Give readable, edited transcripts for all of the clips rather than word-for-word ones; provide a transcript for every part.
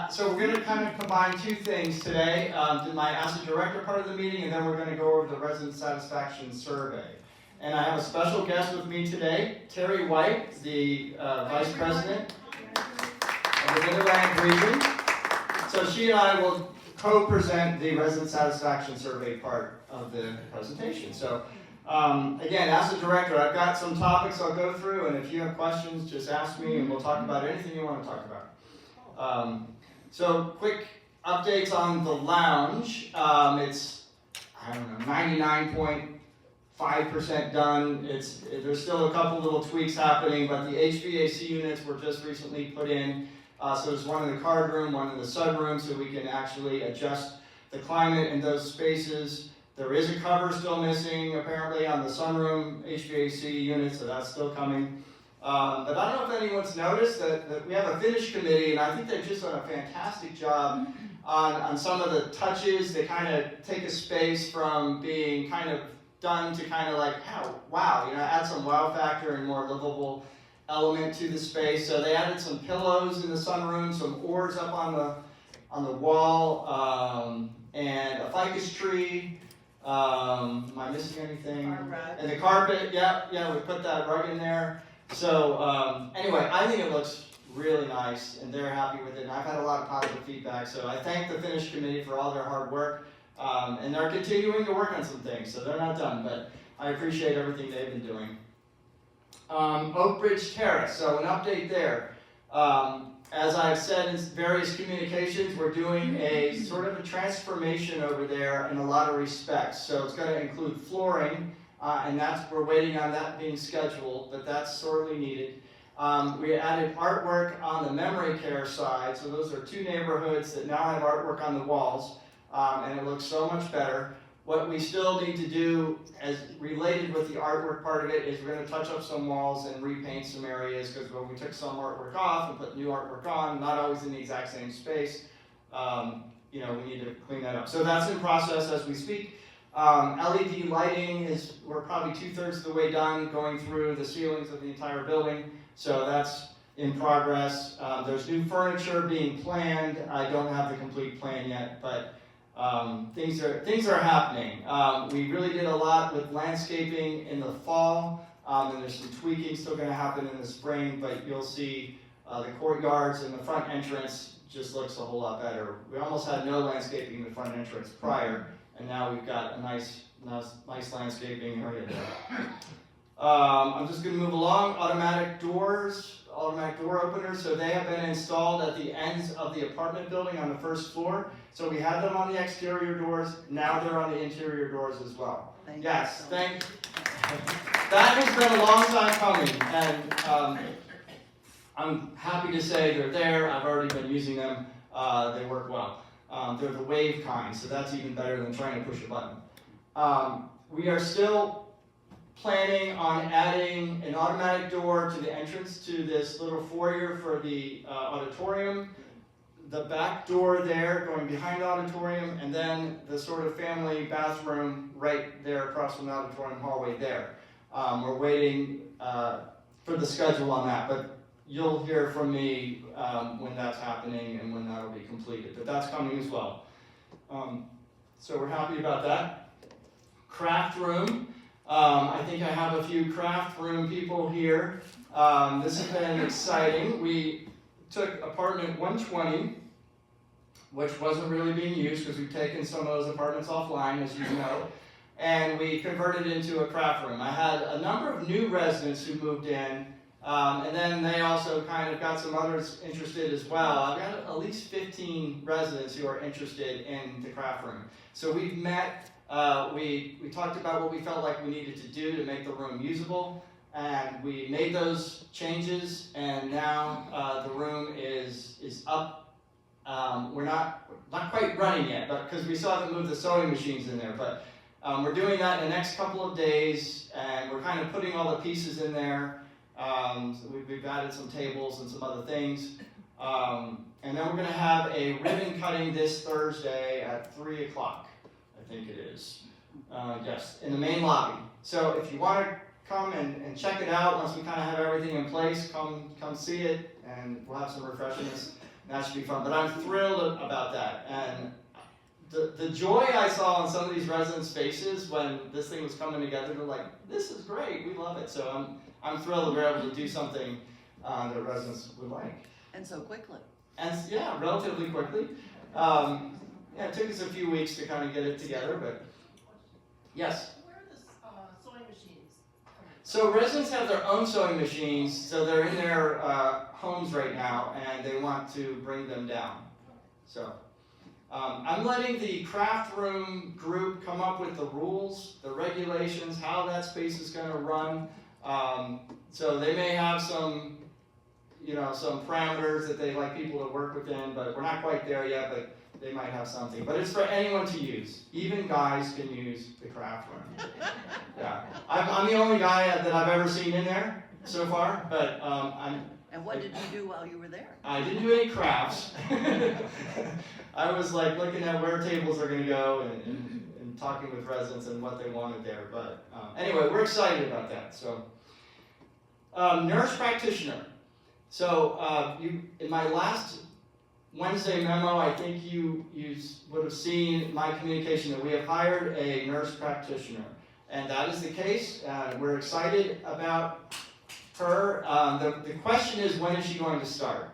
So we're going to kind of combine two things today, my Asset Director part of the meeting, and then we're going to go over the Resident Satisfaction Survey. And I have a special guest with me today, Terry White, the Vice President of the Mid-Atlantic region. So she and I will co-present the Resident Satisfaction Survey part of the presentation. So again, Asset Director, I've got some topics I'll go through, and if you have questions, just ask me, and we'll talk about anything you want to talk about. So quick updates on the lounge. It's, I don't know, 99.5% done. There's still a couple little tweaks happening, but the HVAC units were just recently put in. So there's one in the card room, one in the sub room, so we can actually adjust the climate in those spaces. There is a cover still missing, apparently, on the sunroom HVAC unit, so that's still coming. But I don't know if anyone's noticed that we have a finish committee, and I think they've just done a fantastic job on some of the touches. They kind of take a space from being kind of done to kind of like, oh, wow, add some wow factor and more livable element to the space. So they added some pillows in the sunroom, some oars up on the wall, and a ficus tree. Am I missing anything? And the carpet, yeah, we put that rug in there. So anyway, I think it looks really nice, and they're happy with it. And I've had a lot of positive feedback, so I thank the Finish Committee for all their hard work. And they're continuing to work on some things, so they're not done, but I appreciate everything they've been doing. Oak Bridge Terrace, so an update there. As I've said in various communications, we're doing a sort of a transformation over there in a lot of respects. So it's going to include flooring, and we're waiting on that being scheduled, but that's sorely needed. We added artwork on the memory care side, so those are two neighborhoods that now have artwork on the walls, and it looks so much better. What we still need to do, as related with the artwork part of it, is we're going to touch up some walls and repaint some areas, because when we took some artwork off and put new artwork on, not always in the exact same space, we need to clean that up. So that's in process as we speak. LED lighting we're probably 2/3 of the way done, going through the ceilings of the entire building, so that's in progress. There's new furniture being planned. I don't have the complete plan yet, but things are happening. We really did a lot with landscaping in the fall, and there's some tweaking still going to happen in the spring, but you'll see the courtyards and the front entrance just looks a whole lot better. We almost had no landscaping in the front entrance prior, and now we've got a nice landscaping area there. I'm just going to move along. Automatic door openers. So they have been installed at the ends of the apartment building on the first floor. So we had them on the exterior doors. Now they're on the interior doors as well. That has been a long time coming, and I'm happy to say they're there. I've already been using them. They work well. They're the wave kind, so that's even better than trying to push a button. We are still planning on adding an automatic door to the entrance to this little foyer for the auditorium, the back door there going behind the auditorium, and then the sort of family bathroom right there across from the auditorium hallway there. We're waiting for the schedule on that, but you'll hear from me when that's happening and when that'll be completed, but that's coming as well. So we're happy about that. Craft room. I think I have a few craft room people here. This has been exciting. We took apartment 120, which wasn't really being used because we've taken some of those apartments offline, as you know, and we converted it into a craft room. I had a number of new residents who moved in, and then they also kind of got some others interested as well. I've got at least 15 residents who are interested in the craft room. So we've met. We talked about what we felt like we needed to do to make the room usable, and we made those changes, and now the room is up. We're not quite running yet, but because we still haven't moved the sewing machines in there, but we're doing that in the next couple of days, and we're kind of putting all the pieces in there. So we've added some tables and some other things, and then we're going to have a ribbon cutting this Thursday at 3 o'clock. I think it is. Yes, in the main lobby. So if you want to come and check it out, once we kind of have everything in place, come see it, and we'll have some refreshments. that should be fun. But I'm thrilled about that. And the joy I saw on some of these residents' faces when this thing was coming together, they're like, this is great, we love it. So I'm thrilled that we're able to do something that residents would like. And so quickly. And yeah, relatively quickly. It took us a few weeks to kind of get it together, but yes? Where are the sewing machines coming from? So residents have their own sewing machines, so they're in their homes right now, and they want to bring them down. So I'm letting the craft room group come up with the rules, the regulations, how that space is going to run. So they may have some, some parameters that they like people to work within, but we're not quite there yet, but they might have something. But it's for anyone to use. Even guys can use the craft room. Yeah, I'm the only guy that I've ever seen in there so far, but And what did you do while you were there? I didn't do any crafts. I was like looking at where tables are going to go and talking with residents and what they wanted there. But anyway, we're excited about that. So, nurse practitioner. So in my last Wednesday memo, I think you would have seen my communication that we have hired a nurse practitioner. And that is the case. We're excited about her. The question is, when is she going to start?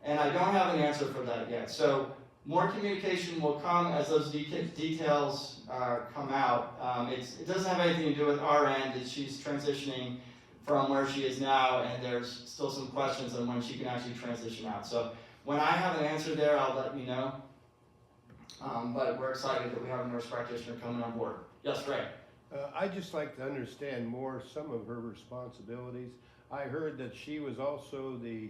And I don't have an answer for that yet. So more communication will come as those details come out. It doesn't have anything to do with our end. She's transitioning from where she is now, and there's still some questions on when she can actually transition out. So when I have an answer there, I'll let you know. But we're excited that we have a nurse practitioner coming on board. Yes, Ray? I'd just like to understand more some of her responsibilities. I heard that she was also the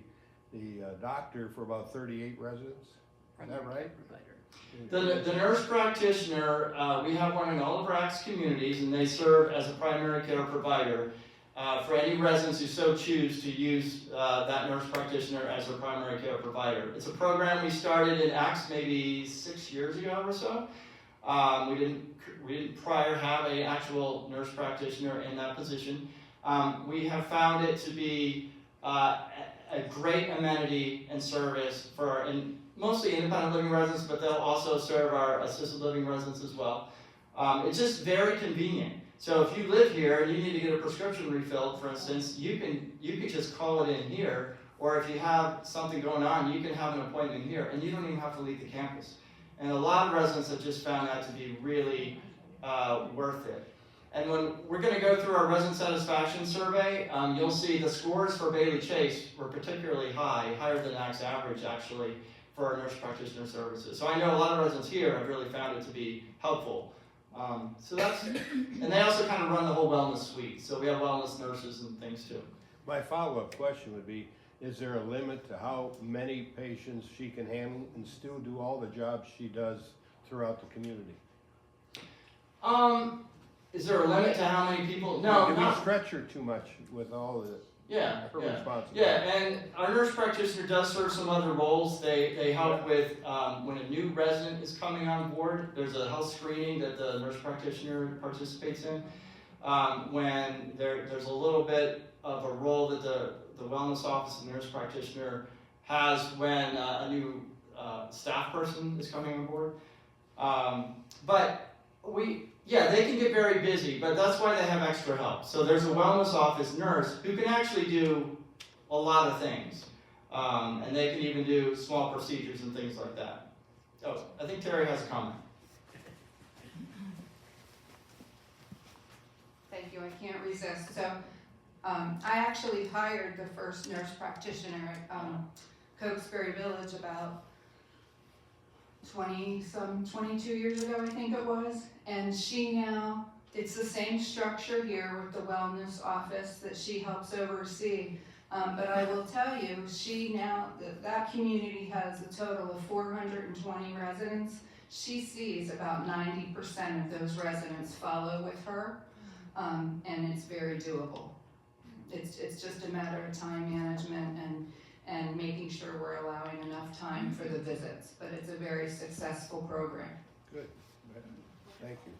doctor for about 38 residents. Is that right? The nurse practitioner, we have one in all of our ACTS communities, and they serve as a primary care provider for any residents who so choose to use that nurse practitioner as their primary care provider. It's a program we started in ACTS maybe 6 years ago or so. We didn't prior have an actual nurse practitioner in that position. We have found it to be a great amenity and service for mostly independent living residents, but they'll also serve our assisted living residents as well. It's just very convenient. So if you live here and you need to get a prescription refilled, for instance, you can just call it in here, or if you have something going on, you can have an appointment here, and you don't even have to leave the campus. And a lot of residents have just found that to be really worth it. And when we're going to go through our resident satisfaction survey, you'll see the scores for Bailey Chase were particularly high, higher than ACTS average actually, for our nurse practitioner services. So I know a lot of residents here have really found it to be helpful. So that's, and they also kind of run the whole wellness suite. So we have wellness nurses and things too. My follow-up question would be, is there a limit to how many patients she can handle and still do all the jobs she does throughout the community? Is there a limit to how many people? No, Do we not. stretch her too much with all the Yeah, her yeah. responsibilities? Yeah, and our nurse practitioner does serve some other roles. They help with when a new resident is coming on board. There's a health screening that the nurse practitioner participates in. When there's a little bit of a role that the wellness office and nurse practitioner has when a new staff person is coming on board. They can get very busy, but that's why they have extra help. So there's a wellness office nurse who can actually do a lot of things. And they can even do small procedures and things like that. Oh, I think Terry has a comment. Thank you, I can't resist. So I actually hired the first nurse practitioner at Cokesbury Village about 22 years ago, I think it was. And it's the same structure here with the wellness office that she helps oversee. But I will tell you, that community has a total of 420 residents. She sees about 90% of those residents follow with her, and it's very doable. It's just a matter of time management and making sure we're allowing enough time for the visits. But it's a very successful program. Good. Thank you.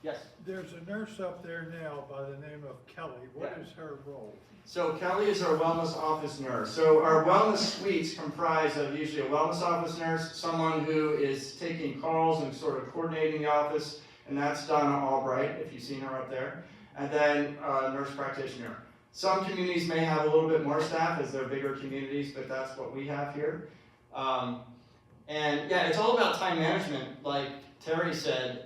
Yes. There's a nurse up there now by the name of Kelly. What Yeah. is her role? So Kelly is our wellness office nurse. So our wellness suites comprise of usually a wellness office nurse, someone who is taking calls and sort of coordinating the office, and that's Donna Albright, if you've seen her up there, and then a nurse practitioner. Some communities may have a little bit more staff as they're bigger communities, but that's what we have here. And yeah, it's all about time management, like Terry said,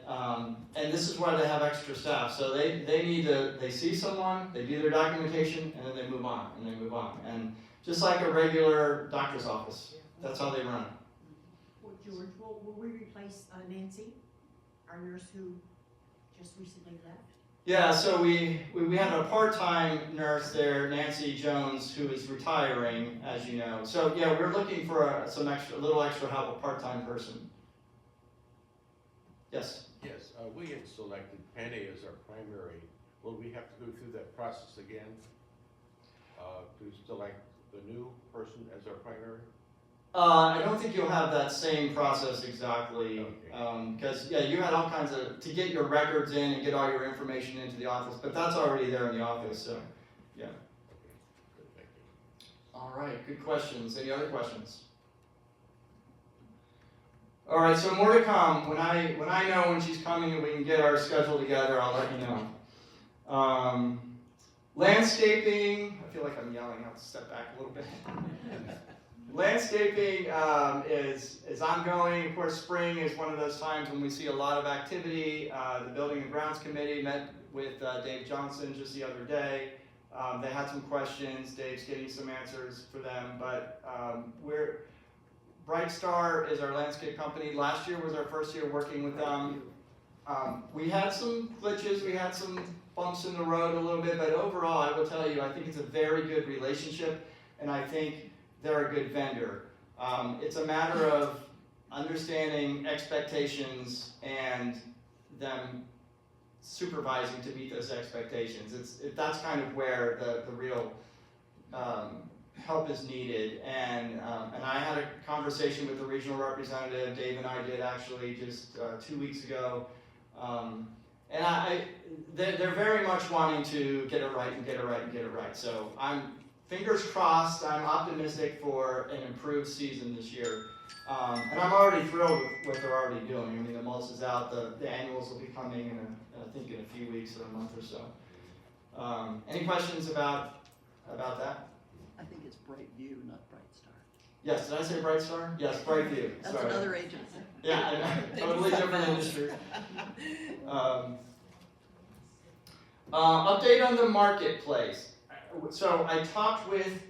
and this is why they have extra staff. So they see someone, they do their documentation, and then they move on, and they move on. And just like a regular doctor's office, that's how they run. Well, George, will we replace Nancy, our nurse who just recently left? Yeah, so we had a part-time nurse there, Nancy Jones, who is retiring, as you know. So yeah, we're looking for a little extra help, a part-time person. Yes? Yes, we had selected Penny as our primary. Will we have to go through that process again to select the new person as our primary? I don't think you'll have that same process exactly, Okay. because yeah, you had all kinds to get your records in and get all your information into the office, but that's already there in the office, so, yeah. Okay, good, thank you. All right, good questions. Any other questions? All right, so more to come. When I know when she's coming and we can get our schedule together, I'll let you know. Landscaping, I feel like I'm yelling. I'll step back a little bit. Landscaping is ongoing. Of course, spring is one of those times when we see a lot of activity. The Building and Grounds Committee met with Dave Johnson just the other day. They had some questions. Dave's getting some answers for them, but Bright Star is our landscape company. Last year was our first year working with them. We had some glitches, we had some bumps in the road a little bit, but overall, I will tell you, I think it's a very good relationship, and I think they're a good vendor. It's a matter of understanding expectations and them supervising to meet those expectations. That's kind of where the real help is needed, and I had a conversation with the regional representative. Dave and I did actually just 2 weeks ago, and they're very much wanting to get it right and get it right and get it right. So I'm fingers crossed. I'm optimistic for an improved season this year, and I'm already thrilled with what they're already doing. I mean, the mulch is out. The annuals will be coming I think in a few weeks or a month or so. Any questions about that? I think it's Bright View, not Bright Star. Yes, did I say Bright Star? Yes, Brightview. That's Sorry. another agency. Yeah, I know. Totally different industry. Update on the marketplace. So I talked with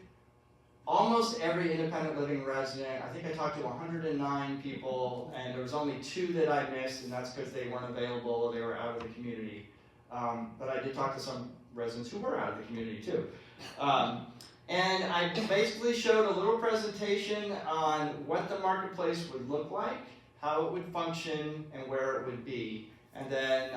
almost every independent living resident. I think I talked to 109 people, and there was only 2 that I missed, and that's because they weren't available or they were out of the community. But I did talk to some residents who were out of the community too. And I basically showed a little presentation on what the marketplace would look like, how it would function, and where it would be. And then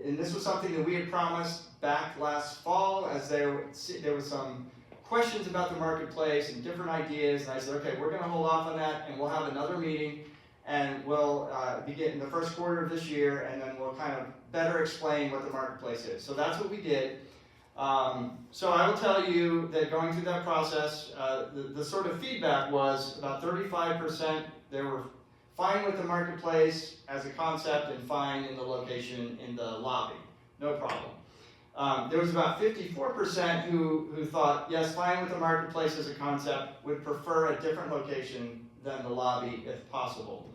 and this was something that we had promised back last fall, as there were some questions about the marketplace and different ideas, and I said, okay, we're going to hold off on that, and we'll have another meeting, and we'll begin in the first quarter of this year, and then we'll kind of better explain what the marketplace is. So that's what we did. So I will tell you that going through that process, the sort of feedback was about 35% they were fine with the marketplace as a concept and fine in the location in the lobby, no problem. There was about 54% who thought, yes, fine with the marketplace as a concept, would prefer a different location than the lobby if possible.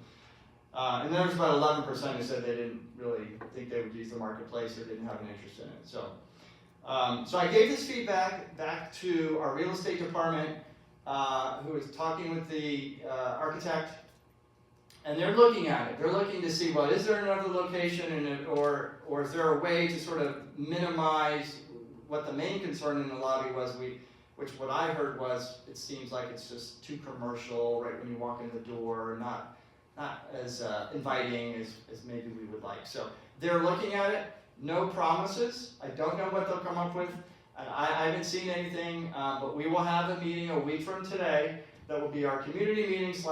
And there was about 11% who said they didn't really think they would use the marketplace or didn't have an interest in it. So I gave this feedback back to our real estate department, who was talking with the architect, and they're looking at it. They're looking to see, well, is there another location, or is there a way to sort of minimize what the main concern in the lobby was? Which what I heard was, it seems like it's just too commercial right when you walk in the door, not as inviting as maybe we would like. So they're looking at it. No promises. I don't know what they'll come up with. I haven't seen anything, but we will have a meeting a week from today that will be our community meeting /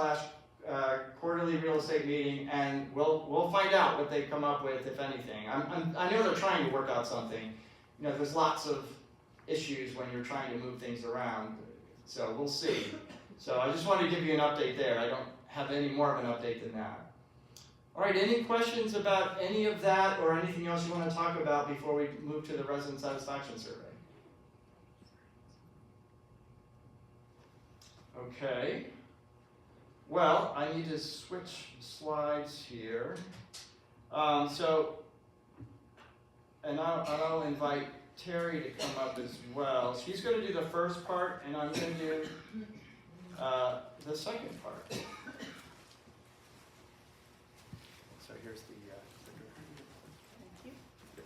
quarterly real estate meeting, and we'll find out what they come up with, if anything. I know they're trying to work out something. You know, there's lots of issues when you're trying to move things around, so we'll see. So I just wanted to give you an update there. I don't have any more of an update than that. All right, any questions about any of that or anything else you want to talk about before we move to the resident satisfaction survey? Okay. Well, I need to switch slides here. And I'll invite Terry to come up as well. She's going to do the first part, and I'm going to do the second part. So here's the Thank you.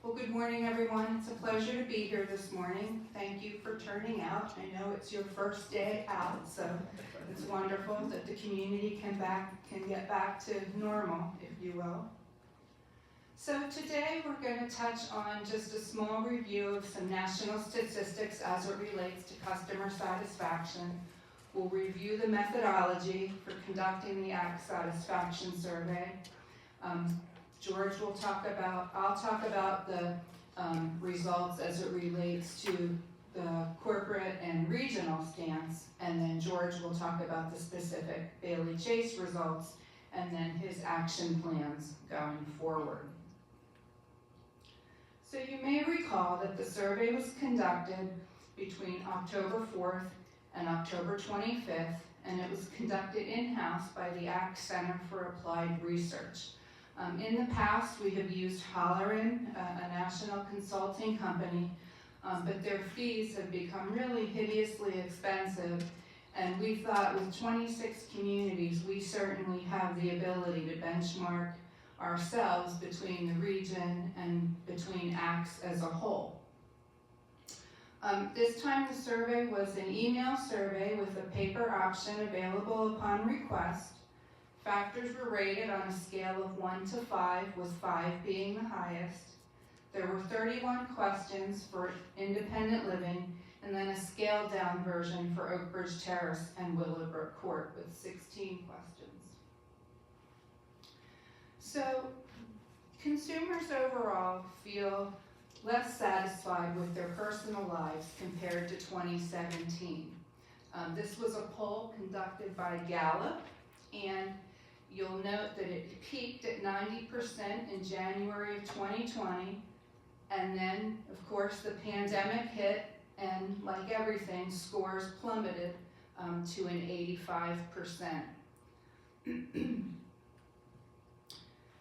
Well, good morning, everyone. It's a pleasure to be here this morning. Thank you for turning out. I know it's your first day out, so it's wonderful that the community can get back to normal, if you will. So today we're going to touch on just a small review of some national statistics as it relates to customer satisfaction. We'll review the methodology for conducting the ACT Satisfaction Survey. George will I'll talk about the results as it relates to the corporate and regional stance, and then George will talk about the specific Bailey Chase results, and then his action plans going forward. So you may recall that the survey was conducted between October 4th and October 25th, and it was conducted in-house by the ACT Center for Applied Research. In the past, we have used Holleran, a national consulting company, but their fees have become really hideously expensive, and we thought with 26 communities, we certainly have the ability to benchmark ourselves between the region and between ACTs as a whole. This time the survey was an email survey with a paper option available upon request. Factors were rated on a scale of 1 to 5, with 5 being the highest. There were 31 questions for independent living, and then a scaled down version for Oak Bridge Terrace and Willowbrook Court with 16 questions. So, consumers overall feel less satisfied with their personal lives compared to 2017. This was a poll conducted by Gallup, and you'll note that it peaked at 90% in January of 2020, and then, of course, the pandemic hit, and like everything, scores plummeted to an 85%.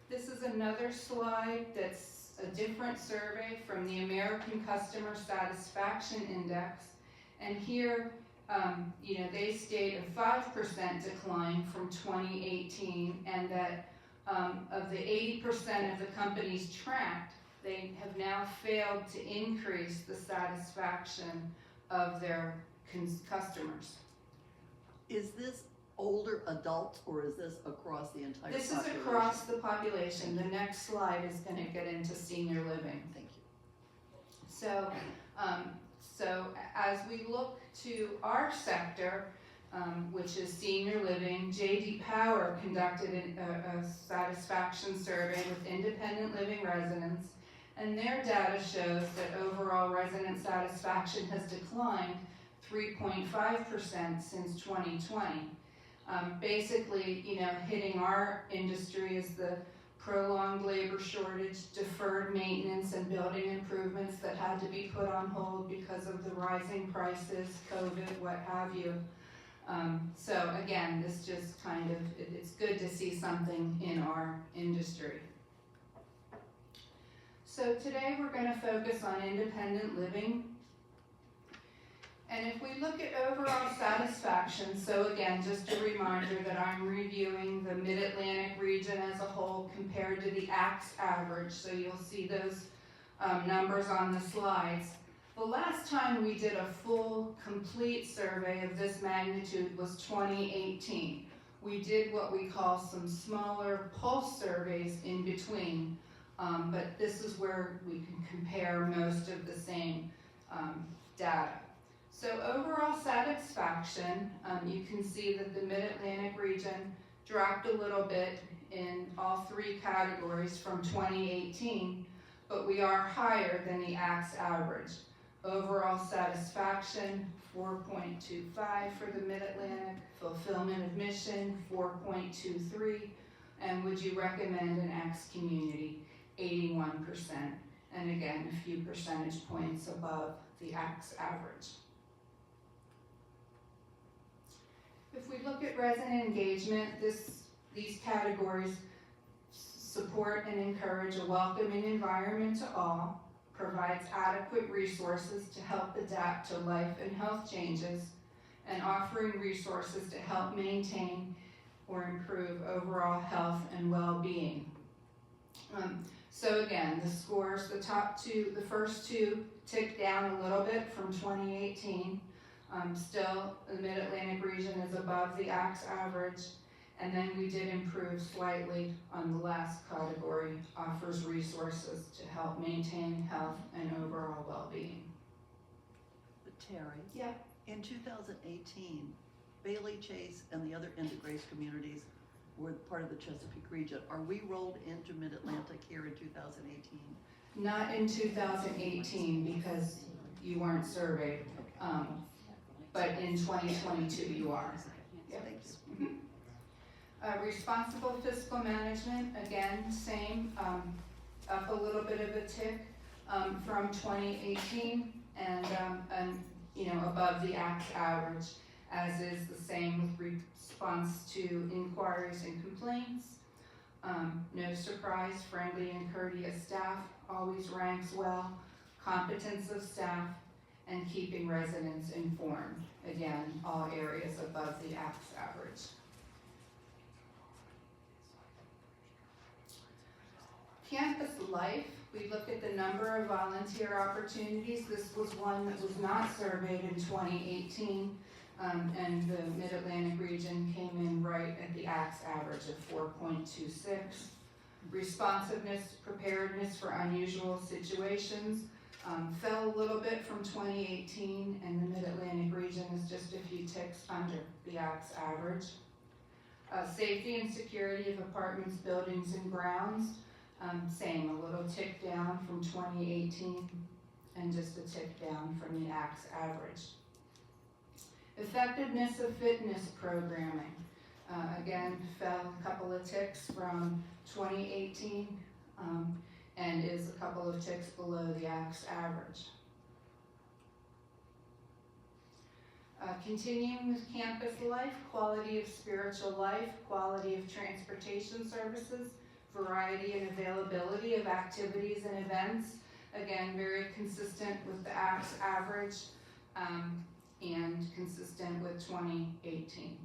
This is another slide that's a different survey from the American Customer Satisfaction Index, and here they state a 5% decline from 2018, and that of the 80% of the companies tracked, they have now failed to increase the satisfaction of their customers. Is this older adults or is this across the entire This population? is across the population. The next slide is going to get into senior living. Thank you. So, as we look to our sector, which is senior living, J.D. Power conducted a satisfaction survey with independent living residents, and their data shows that overall resident satisfaction has declined 3.5% since 2020. Basically, hitting our industry is the prolonged labor shortage, deferred maintenance and building improvements that had to be put on hold because of the rising prices, COVID, what have you. So again, this just it's good to see something in our industry. So today we're going to focus on independent living. And if we look at overall satisfaction, so again, just a reminder that I'm reviewing the Mid-Atlantic region as a whole compared to the ACTS average, so you'll see those numbers on the slides. The last time we did a full, complete survey of this magnitude was 2018. We did what we call some smaller pulse surveys in between, but this is where we can compare most of the same data. So overall satisfaction, you can see that the Mid-Atlantic region dropped a little bit in all three categories from 2018, but we are higher than the ACTS average. Overall satisfaction, 4.25 for the Mid-Atlantic, fulfillment of mission, 4.23, and would you recommend an ACTS community, 81%, and again, a few percentage points above the ACTS average. If we look at resident engagement, these categories support and encourage a welcoming environment to all, provides adequate resources to help adapt to life and health changes, and offering resources to help maintain or improve overall health and well-being. So again, the scores, the first two ticked down a little bit from 2018. Still, the Mid-Atlantic region is above the ACTS average, and then we did improve slightly on the last category, offers resources to help maintain health and overall well-being. But Terry? Yeah. In 2018, Bailey Chase and the other Grace communities were part of the Chesapeake region. Are we rolled into Mid-Atlantic here in 2018? Not in 2018 because you weren't surveyed, but in 2022 you are. Yep. Thank you. Responsible fiscal management, again, same, up a little bit of a tick from 2018 and above the ACTS average, as is the same with response to inquiries and complaints. No surprise, friendly and courteous staff always ranks well, competence of staff, and keeping residents informed. Again, all areas above the ACTS average. Campus life, we look at the number of volunteer opportunities. This was one that was not surveyed in 2018, and the Mid-Atlantic region came in right at the ACTS average of 4.26. Responsiveness, preparedness for unusual situations fell a little bit from 2018, and the Mid-Atlantic region is just a few ticks under the ACTS average. Safety and security of apartments, buildings, and grounds, same, a little tick down from 2018 and just a tick down from the ACTS average. Effectiveness of fitness programming, again, fell a couple of ticks from 2018 and is a couple of ticks below the ACTS average. Continuing with campus life, quality of spiritual life, quality of transportation services, variety and availability of activities and events, again, very consistent with the ACTS average and consistent with 2018.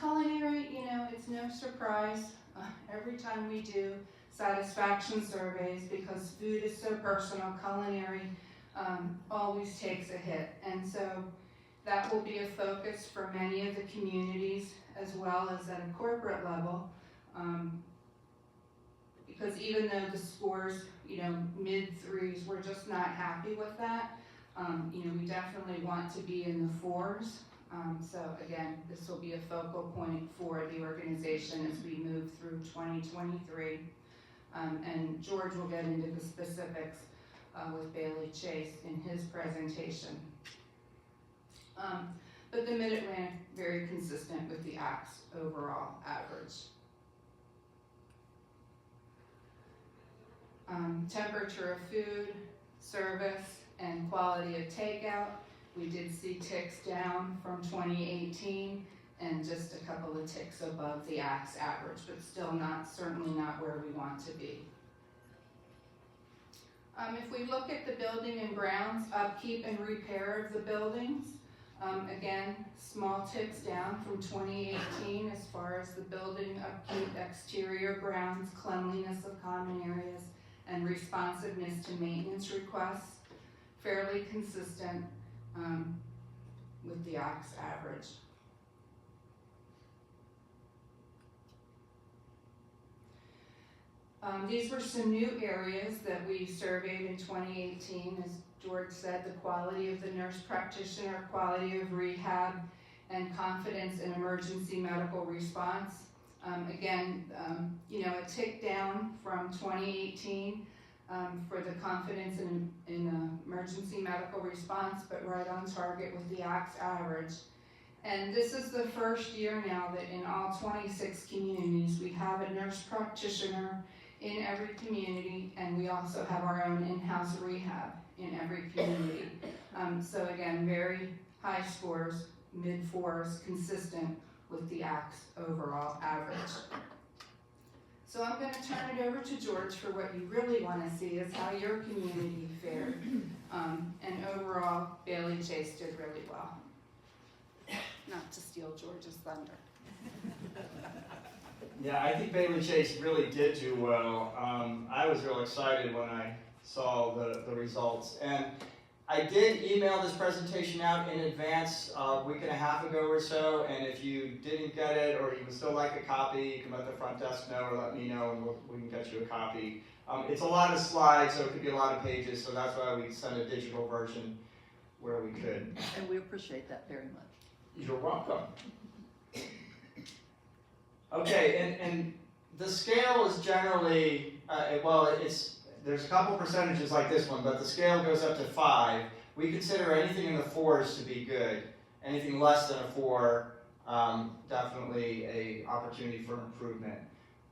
Culinary, it's no surprise every time we do satisfaction surveys, because food is so personal, culinary always takes a hit. And so that will be a focus for many of the communities as well as at a corporate level. Because even though the scores, mid-3s, we're just not happy with that. We definitely want to be in the 4s. So again, this will be a focal point for the organization as we move through 2023. And George will get into the specifics with Bailey Chase in his presentation. But the Mid-Atlantic, very consistent with the ACTS overall average. Temperature of food, service, and quality of takeout. We did see ticks down from 2018 and just a couple of ticks above the ACTS average, but still certainly not where we want to be. If we look at the building and grounds, upkeep and repair of the buildings, again, small ticks down from 2018 as far as the building upkeep, exterior grounds, cleanliness of common areas, and responsiveness to maintenance requests, fairly consistent with the ACTS average. These were some new areas that we surveyed in 2018. As George said, the quality of the nurse practitioner, quality of rehab, and confidence in emergency medical response. Again, a tick down from 2018 for the confidence in emergency medical response, but right on target with the ACTS average. And this is the first year now that in all 26 communities, we have a nurse practitioner in every community, and we also have our own in-house rehab in every community. So again, very high scores, mid-4s, consistent with the ACTS overall average. So I'm going to turn it over to George for what you really want to see is how your community fared. And overall, Bailey Chase did really well. Not to steal George's thunder. Yeah, I think Bailey Chase really did do well. I was real excited when I saw the results. And I did email this presentation out in advance a week and a half ago or so, and if you didn't get it or you would still like a copy, you can let the front desk know or let me know and we can get you a copy. It's a lot of slides, so it could be a lot of pages, so that's why we sent a digital version where we could. And we appreciate that very much. You're welcome. Okay, and the scale is generally, there's a couple percentages like this one, but the scale goes up to 5. We consider anything in the 4s to be good. Anything less than a 4, definitely a opportunity for improvement.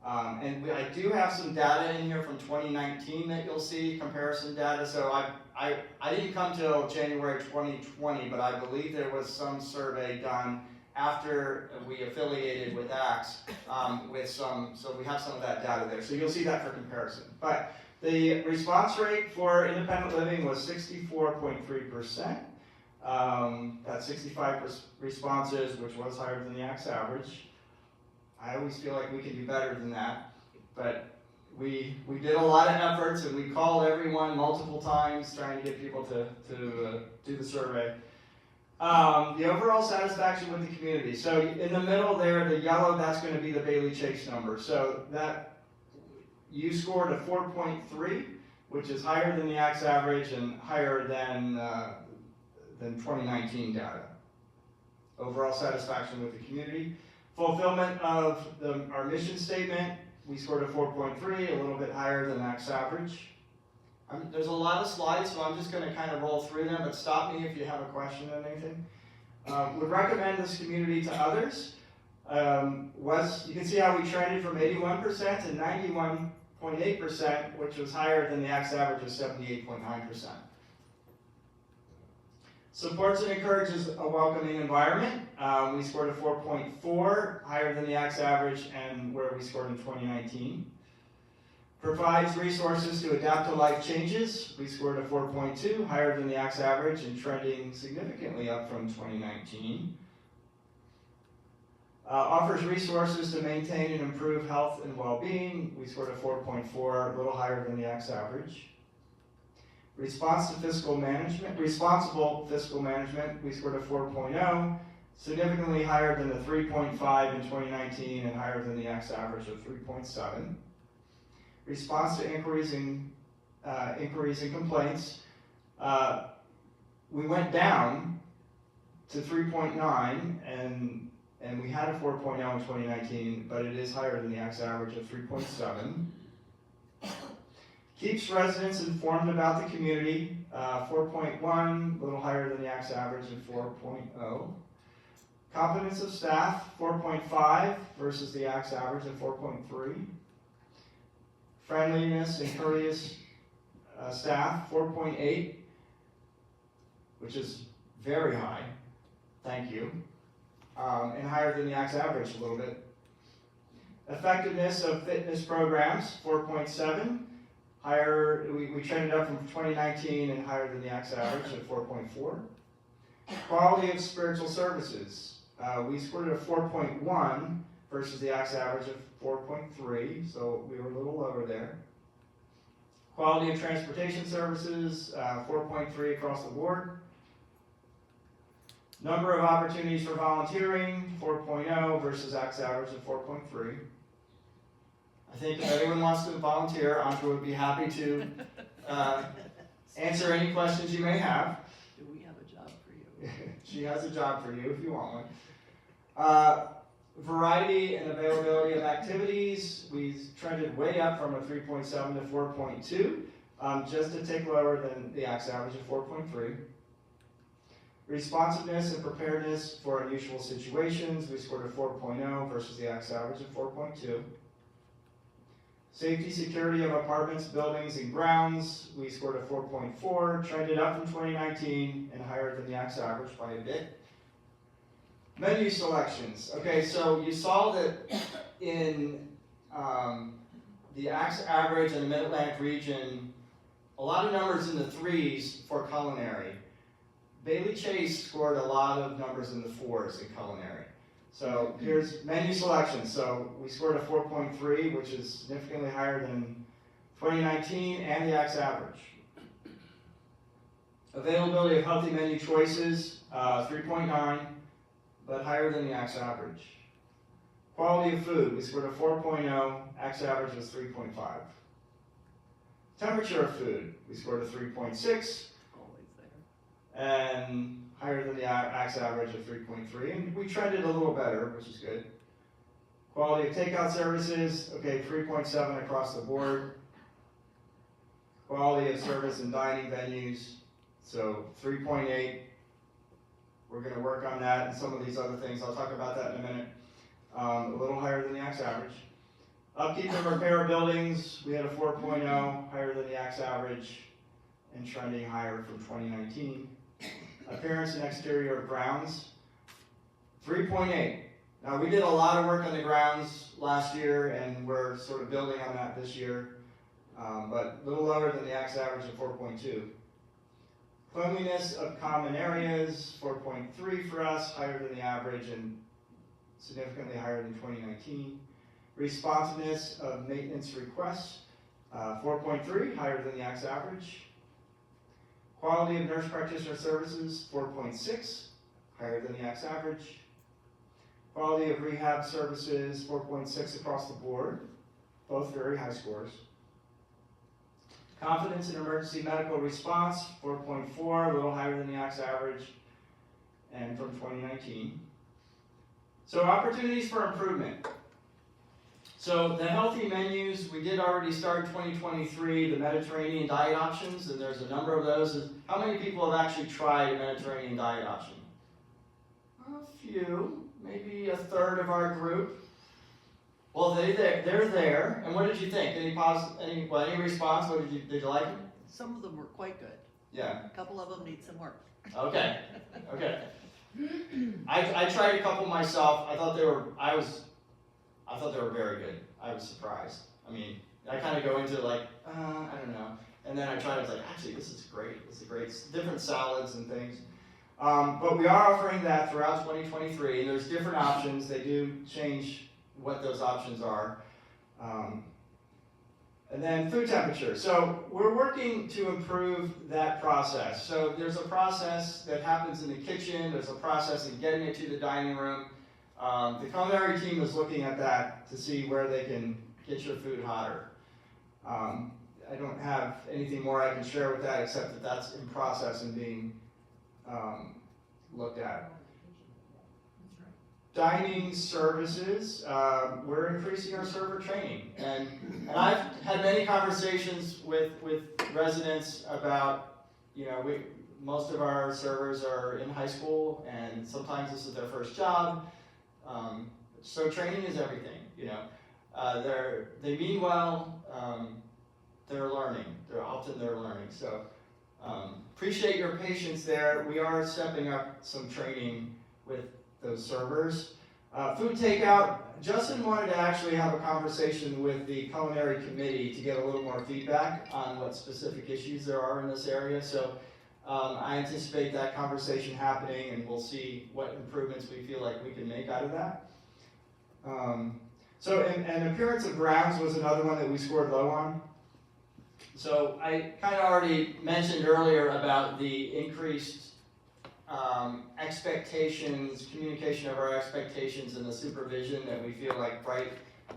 I do have some data in here from 2019 that you'll see, comparison data. So I didn't come till January 2020, but I believe there was some survey done after we affiliated with ACTS so we have some of that data there. So you'll see that for comparison. But the response rate for independent living was 64.3%. That's 65 responses, which was higher than the ACTS average. I always feel like we can do better than that, but we did a lot of efforts and we called everyone multiple times trying to get people to do the survey. The overall satisfaction with the community. So in the middle there, the yellow, that's going to be the Bailey Chase number. So that you scored a 4.3, which is higher than the ACTS average and higher than 2019 data. Overall satisfaction with the community. Fulfillment of our mission statement, we scored a 4.3, a little bit higher than ACTS average. There's a lot of slides, so I'm just going to kind of roll through them, but stop me if you have a question on anything. Would recommend this community to others. You can see how we trended from 81% to 91.8%, which was higher than the ACTS average of 78.9%. Supports and encourages a welcoming environment. We scored a 4.4, higher than the ACTS average and where we scored in 2019. Provides resources to adapt to life changes. We scored a 4.2, higher than the ACTS average and trending significantly up from 2019. Offers resources to maintain and improve health and well-being. We scored a 4.4, a little higher than the ACTS average. Responsible fiscal management, we scored a 4.0, significantly higher than the 3.5 in 2019 and higher than the ACTS average of 3.7. Response to inquiries and complaints, we went down to 3.9 and we had a 4.0 in 2019, but it is higher than the ACTS average of 3.7. Keeps residents informed about the community, 4.1, a little higher than the ACTS average of 4.0. Competence of staff, 4.5 versus the ACTS average of 4.3. Friendliness and courteous staff, 4.8, which is very high, thank you, and higher than the ACTS average a little bit. Effectiveness of fitness programs, 4.7. Higher, we trended up from 2019 and higher than the ACTS average at 4.4. Quality of spiritual services, we scored a 4.1 versus the ACTS average of 4.3, so we were a little lower there. Quality of transportation services, 4.3 across the board. Number of opportunities for volunteering, 4.0 versus ACTS average of 4.3. I think if anyone wants to volunteer, Andrea would be happy to answer any questions you may have. Do we have a job for you? She has a job for you if you want one. Variety and availability of activities, we trended way up from a 3.7 to 4.2, just a tick lower than the ACTS average of 4.3. Responsiveness and preparedness for unusual situations, we scored a 4.0 versus the ACTS average of 4.2. Safety, security of apartments, buildings, and grounds, we scored a 4.4, trended up from 2019 and higher than the ACTS average by a bit. Menu selections. Okay, so you saw that in the ACTS average in the Mid-Atlantic region, a lot of numbers in the 3s for culinary. Bailey Chase scored a lot of numbers in the 4s in culinary. So here's menu selection. So we scored a 4.3, which is significantly higher than 2019 and the ACTS average. Availability of healthy menu choices, 3.9, but higher than the ACTS average. Quality of food, we scored a 4.0, ACTS average was 3.5. Temperature of food, we scored a 3.6, Always there. and higher than the ACTS average of 3.3, and we trended a little better, which is good. Quality of takeout services, okay, 3.7 across the board. Quality of service and dining venues, so 3.8. We're going to work on that and some of these other things. I'll talk about that in a minute. A little higher than the ACTS average. Upkeep and repair of buildings, we had a 4.0, higher than the ACTS average, and trending higher from 2019. Appearance and exterior of grounds, 3.8. Now we did a lot of work on the grounds last year and we're sort of building on that this year, but a little lower than the ACTS average of 4.2. Cleanliness of common areas, 4.3 for us, higher than the average and significantly higher than 2019. Responsiveness of maintenance requests, 4.3, higher than the ACTS average. Quality of nurse practitioner services, 4.6, higher than the ACTS average. Quality of rehab services, 4.6 across the board, both very high scores. Confidence in emergency medical response, 4.4, a little higher than the ACTS average, and from 2019. So opportunities for improvement. So the healthy menus, we did already start 2023, the Mediterranean diet options, and there's a number of those. How many people have actually tried a Mediterranean diet option? A few, maybe a third of our group. Well, they're there, and what did you think? Any response? Did you like them? Some of them were quite good. Yeah. A couple of them need some work. Okay. I tried a couple myself. I thought they were very good. I was surprised. I mean, I kind of go into it like, I don't know. And then I tried, I was like, actually, this is great. This is great. Different salads and things. But we are offering that throughout 2023. And there's different options. They do change what those options are. And then food temperature. So we're working to improve that process. So there's a process that happens in the kitchen. There's a process in getting it to the dining room. The culinary team is looking at that to see where they can get your food hotter. I don't have anything more I can share with that except that that's in process and being looked at. Dining services, we're increasing our server training. And I've had many conversations with residents about, most of our servers are in high school and sometimes this is their first job. So training is everything, they mean well, they're learning, they're learning. So appreciate your patience there. We are stepping up some training with those servers. Food takeout, Justin wanted to actually have a conversation with the culinary committee to get a little more feedback on what specific issues there are in this area. So I anticipate that conversation happening and we'll see what improvements we feel like we can make out of that. So appearance of grounds was another one that we scored low on. So I kind of already mentioned earlier about the increased expectations, communication of our expectations and the supervision that we feel like Bright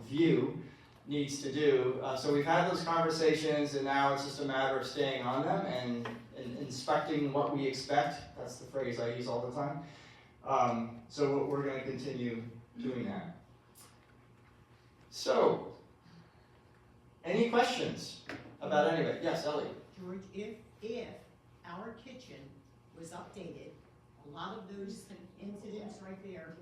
View needs to do. So we've had those conversations, and now it's just a matter of staying on them and inspecting what we expect. That's the phrase I use all the time. So we're going to continue doing that. So, any questions about any of it? Yes, Ellie? George, if our kitchen was updated, a lot of those incidents right there.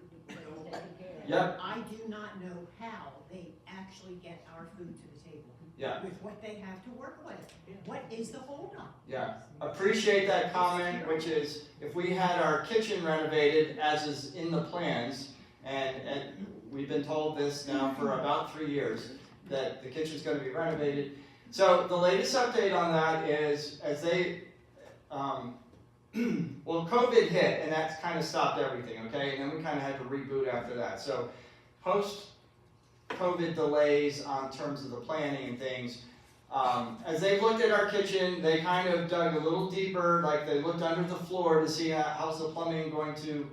Yep. I do not know how they actually get our food to the table. Yeah. With what they have to work with. What is the holdup? Yeah, appreciate that comment, which is, if we had our kitchen renovated, as is in the plans, and we've been told this now for about 3 years, that the kitchen's gonna be renovated. So the latest update on that is, as they, well, COVID hit, and that's kind of stopped everything, okay? And then we kind of had to reboot after that. So post-COVID delays on terms of the planning and things, as they looked at our kitchen, they kind of dug a little deeper, like they looked under the floor to see how's the plumbing going to,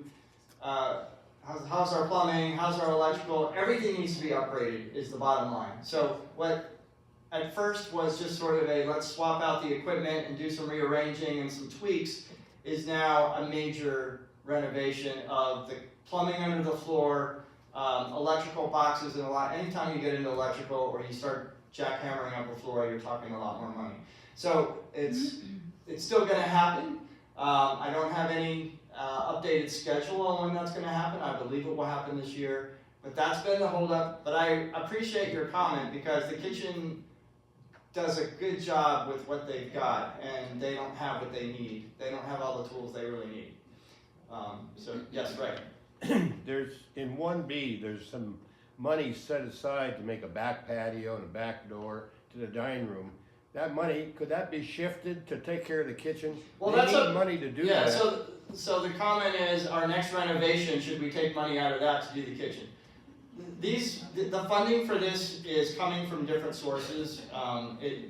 how's our plumbing, how's our electrical, everything needs to be upgraded is the bottom line. So what at first was just sort of a let's swap out the equipment and do some rearranging and some tweaks is now a major renovation of the plumbing under the floor, electrical boxes, and a lot. Anytime you get into electrical or you start jackhammering up a floor, you're talking a lot more money. So it's still going to happen. I don't have any updated schedule on when that's going to happen. I believe it will happen this year, but that's been the holdup. But I appreciate your comment because the kitchen does a good job with what they've got, and they don't have what they need. They don't have all the tools they really need. So yes, right. There's, in 1B, there's some money set aside to make a back patio and a back door to the dining room. That money, could that be shifted to take care of the kitchen? Well, They that's need money to do Yeah, that. so the comment is, our next renovation, should we take money out of that to do the kitchen? The funding for this is coming from different sources.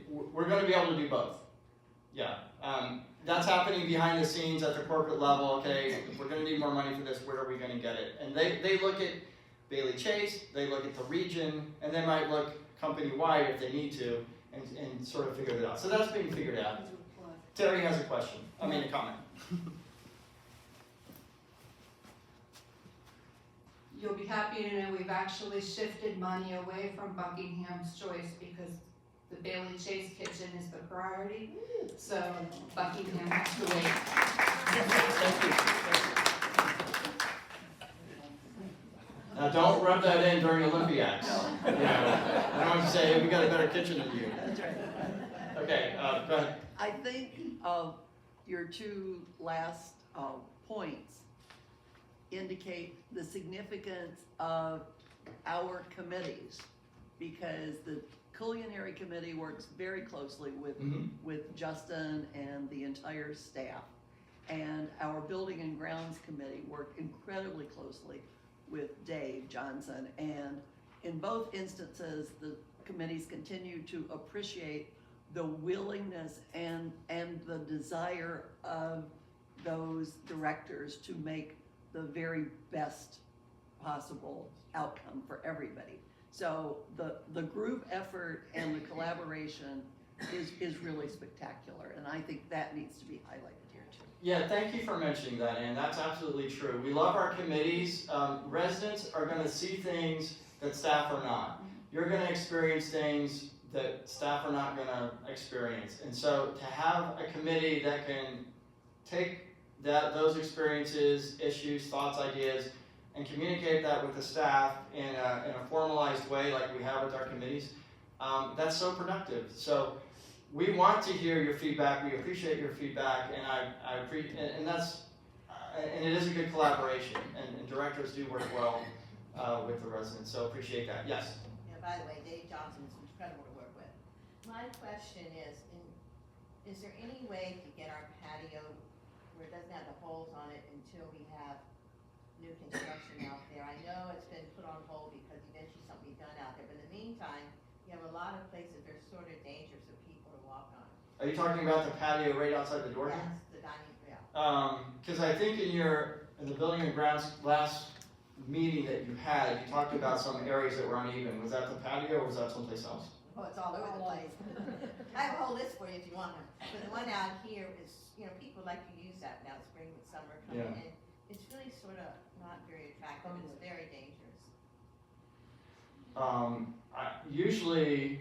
We're gonna be able to do both. Yeah, that's happening behind the scenes at the corporate level, okay? If we're gonna need more money for this, where are we gonna get it? And they look at Bailey Chase, they look at the region, and they might look company-wide if they need to, and sort of figure it out. So that's being figured out. Terry has a question, a comment. You'll be happy to know we've actually shifted money away from Buckingham's Choice because the Bailey Chase kitchen is the priority, so Buckingham has to wait. Now, don't rub that in during Olympiacs. You know, I don't want to say, hey, we got a better kitchen than you. That's right. Okay, go ahead. I think your two last points indicate the significance of our committees, because the culinary committee works very closely with Justin and the entire staff. And our building and grounds committee worked incredibly closely with Dave Johnson. And in both instances, the committees continue to appreciate the willingness and the desire of those directors to make the very best possible outcome for everybody. So the group effort and the collaboration is really spectacular, and I think that needs to be highlighted here too. Yeah, thank you for mentioning that, Ann. That's absolutely true. We love our committees. Residents are going to see things that staff are not. You're going to experience things that staff are not going to experience. And so to have a committee that can take those experiences, issues, thoughts, ideas, and communicate that with the staff in a formalized way like we have with our committees, that's so productive. So we want to hear your feedback. We appreciate your feedback, and and it is a good collaboration, and directors do work well with the residents, so appreciate that. Yes? Yeah, by the way, Dave Johnson is incredible to work with. My question is there any way to get our patio where it doesn't have the holes on it until we have new construction out there? I know it's been put on hold because eventually something will be done out there, but in the meantime, you have a lot of places that are sort of dangerous for people to walk on. Are you talking about the patio right outside the door here? Yes, the dining, yeah. Because I think in the building and grounds last meeting that you had, you talked about some areas that were uneven. Was that the patio or was that someplace else? Oh, it's all over the place. I have a whole list for you if you want one. But the one out here is, people like to use that now, spring and summer coming Yeah. in. It's really sort of not very attractive, and it's very dangerous. Usually,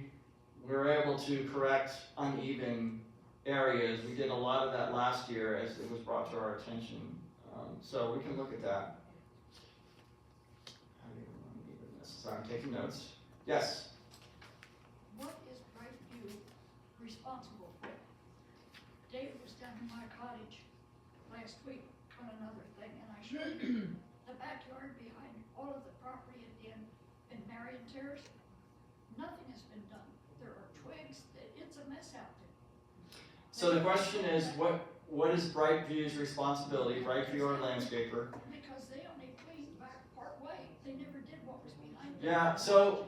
we're able to correct uneven areas. We did a lot of that last year as it was brought to our attention. So we can look at that. How do you unevenness? So I'm taking notes. Yes? What is Brightview responsible for? David was down in my cottage last week on another thing, and I showed him the backyard behind all of the property at the end in Marion Terrace. Nothing has been done. There are twigs, it's a mess out there. So the question is, what is Brightview's responsibility, Brightview or landscaper? Because they only cleaned back part way. They never did what was behind them. Yeah, so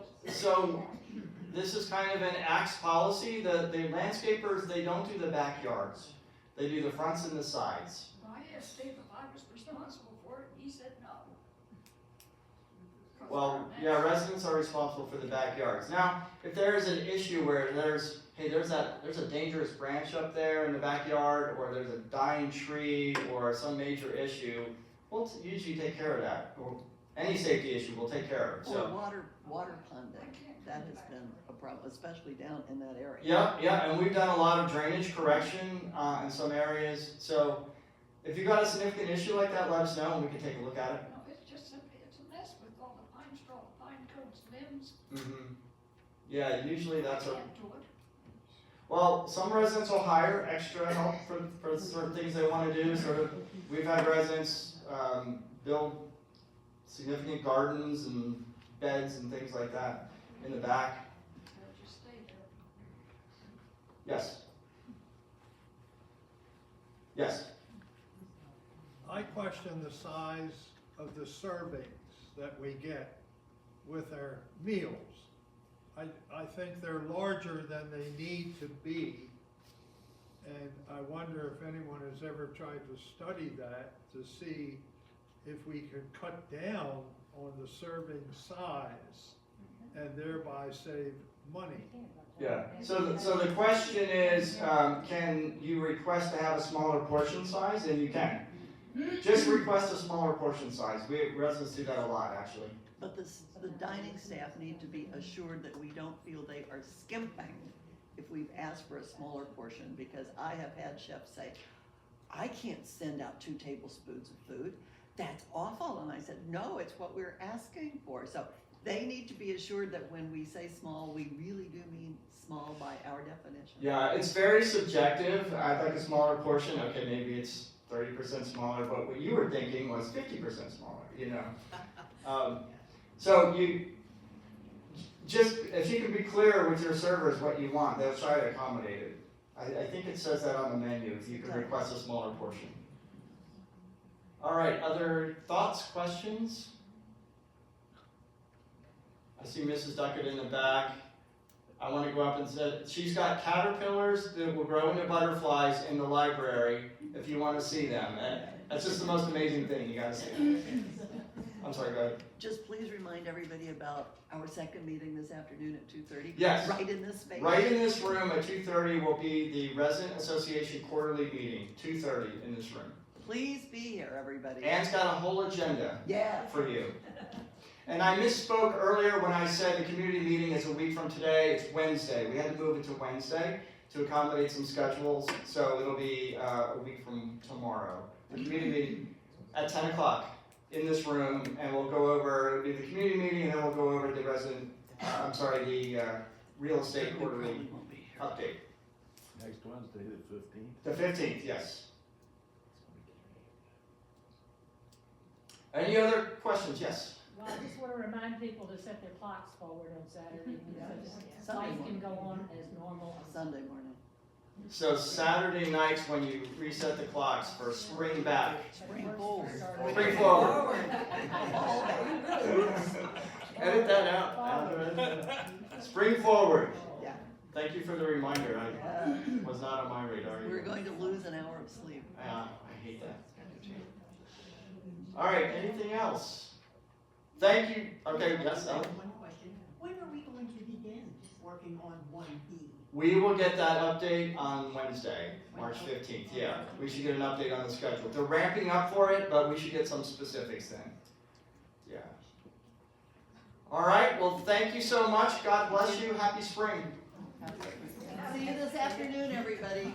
this is kind of an axe policy. The landscapers, they don't do the backyards. They do the fronts and the sides. I asked Dave if I was responsible for it, and he said no. 'Cause Well, they're a yeah, mess. residents are responsible for the backyards. Now, if there is an issue where there's a dangerous branch up there in the backyard, or there's a dying tree, or some major issue, we'll usually take care of that. Or any safety issue, we'll take care of it, Or so. water ponding, that has been a problem, especially down in that area. Yeah, and we've done a lot of drainage correction, in some areas, so if you've got a significant issue like that, let us know and we can take a look at it. No, it's just simply, it's a mess with all the pine straw, pine cones, limbs. Yeah, usually that's a, Can't do it. well, some residents will hire extra help for certain things they wanna do, we've had residents, build significant gardens and beds and things like that in the back. They'll just stay there. Yes? Yes? I question the size of the servings that we get with our meals. I think they're larger than they need to be. And I wonder if anyone has ever tried to study that to see if we could cut down on the serving size and thereby save money. Yeah, so the question is, can you request to have a smaller portion size? And you can. Just request a smaller portion size. Residents do that a lot, actually. But the dining staff need to be assured that we don't feel they are skimping if we've asked for a smaller portion, because I have had chefs say, I can't send out 2 tablespoons of food. That's awful. And I said, no, it's what we're asking for. So they need to be assured that when we say small, we really do mean small by our definition. Yeah, it's very subjective. I'd like a smaller portion. Okay, maybe it's 30% smaller, but what you were thinking was 50% smaller, So if you can be clear with your servers what you want, they'll try to accommodate it. I think it says that on the menu, if you can request a smaller portion. All right, other thoughts, questions? I see Mrs. Duckett in the back. I want to go up and say, she's got caterpillars that will grow into butterflies in the library if you want to see them. And that's just the most amazing thing, you gotta see them. I'm sorry, go ahead. Just please remind everybody about our second meeting this afternoon at 2:30. Yes. Right in this space. Right in this room at 2:30 will be the Resident Association Quarterly Meeting, 2:30 in this room. Please be here, everybody. Ann's got a whole agenda Yeah. for you. And I misspoke earlier when I said the community meeting is a week from today. It's Wednesday. We had to move it to Wednesday to accommodate some schedules, so it'll be a week from tomorrow. The community meeting at 10 o'clock in this room, and we'll go over, it'll be the community meeting, and then we'll go over the real estate quarterly Won't be here. update. Next Wednesday, the 15th. The 15th, yes. Any other questions? Yes. Well, I just want to remind people to set their clocks forward on Saturday, because Sunday life morning. can go on as normal. Sunday morning. So Saturday nights when you reset the clocks for spring back. Spring forward. Spring forward. Edit that out. Spring forward. Yeah. Thank you for the reminder. I was not on my radar. We're going to lose an hour of sleep. I hate that. All right, anything else? Thank you, okay, yes, Ellen? One question, when are we going to begin working on 1B? We will get that update on Wednesday, March 15th, yeah. We should get an update on the schedule. They're ramping up for it, but we should get some specifics then. Yeah. All right, well, thank you so much. God bless you. Happy spring. See you this afternoon, everybody.